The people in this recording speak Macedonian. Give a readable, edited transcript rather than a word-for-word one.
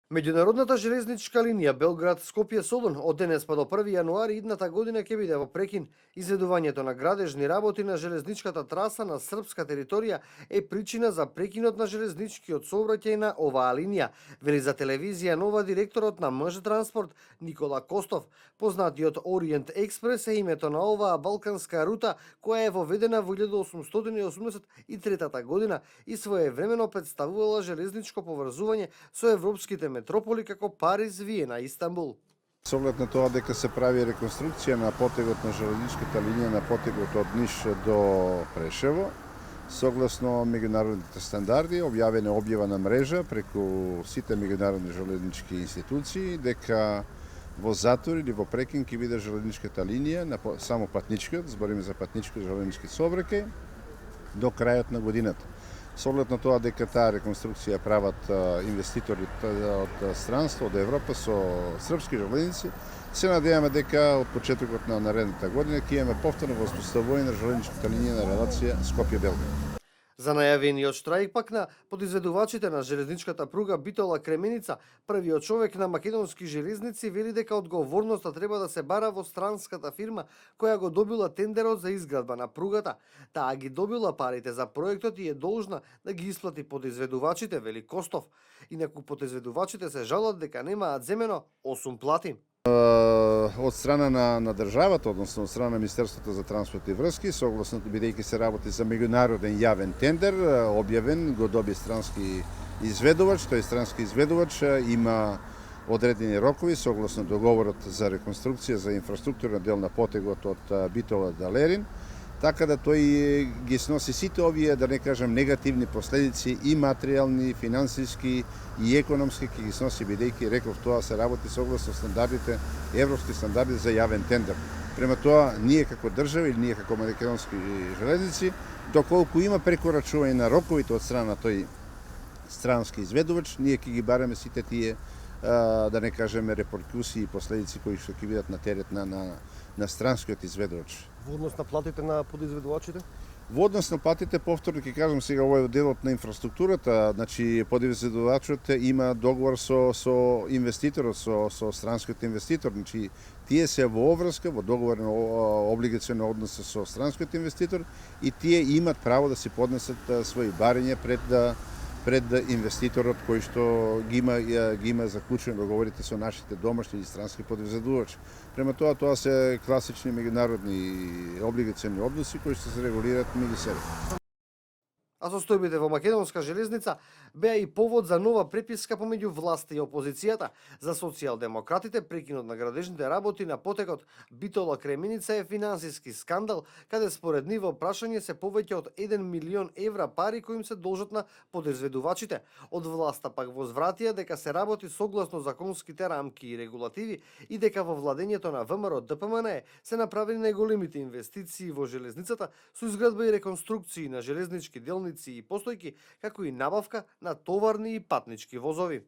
Меѓународната железничка линија Белград-Скопје-Солун од денес па до 1 јануари идната година ќе биде во прекин. Изведувањето на градежни работи на железничката траса на српска територија е причина за прекинот на железничкиот сообраќај на оваа линија, вели за телевизија Нова директорот на МЖ Транспорт Никола Костов. Познатиот Ориент Експрес е името на оваа балканска рута која е воведена во 1883 година и своевремено представувала железничко поврзување со европските метрополи како Париз, Виена и Истанбул. Со оглед на тоа дека се прави реконструкција на потегот на железничката линија на потегот од Ниш до Прешево, согласно меѓународните стандарди, објавена објава на мрежа преку сите меѓународни железнички институции дека во затвор или во прекин ќе биде железничката линија на само патничкиот, збориме за патнички железнички сообраќај, до крајот на годината. Со оглед на тоа дека таа реконструкција прават инвеститорите од странство, од Европа со српски железници, се надеваме дека од почетокот на наредната година ќе имаме повторно воспоставување на железничката линија на релација Скопје-Белград. За најавениот штрајк пак на подизведувачите на железничката пруга Битола Кременица, првиот човек на македонски железници вели дека одговорноста треба да се бара во странската фирма која го добила тендерот за изградба на пругата. Таа ги добила парите за проектот и е должна да ги исплати подизведувачите, вели Костов. Инаку подизведувачите се жалат дека немаат земено 8 плати. Од страна на државата, односно од страна на Министерството за транспорт и врски, согласно бидејќи се работи за меѓународен јавен тендер, објавен, го доби странски изведувач, тој странски изведувач има одредени рокови согласно договорот за реконструкција за инфраструктурен дел на потегот од Битола до Лерин, така да тој ги сноси сите овие, да не кажам, негативни последици и материјални, финансиски и економски, ќе ги сноси бидејќи, реков, тоа се работи согласно стандардите, европски стандарди за јавен тендер. Према тоа, ние како држава или ние како македонски железници, доколку има прекорачување на роковите од страна на тој странски изведувач, ние ќе ги бараме сите тие, да не кажеме, репоркусии и последици кои што ќе бидат на терет на странскиот изведувач. Во однос на платите на подизведувачите? Во однос на платите, повторно ќе кажам сега, овој делот на инфраструктурата, значи подизведувачот има договор со инвеститорот, со странскиот инвеститор, значи тие се во обврска, во договорен облигационен однос со странскиот инвеститор и тие имат право да си поднесат своји барања пред инвеститорот кој што ги има заклучени договорите со нашите домашни и странски подизведувачи. Према тоа се класични меѓународни облигациони односи кои што се регулираат меѓу себе. А состојбите во македонска железница беа и повод за нова преписка помеѓу власта и опозицијата. За социјалдемократите прекинот на градежните работи на потекот Битола Кременица е финансиски скандал, каде според нива прашање се повеќе од 1 милион евра пари кои им се должат на подизведувачите. Од власта пак возвратија дека се работи согласно законските рамки и регулативи и дека во владењето на ВМРО ДПМН се направени најголемите инвестиции во железницата со изградба и реконструкции на железнички делници и постојки, како и набавка на товарни и патнички возови.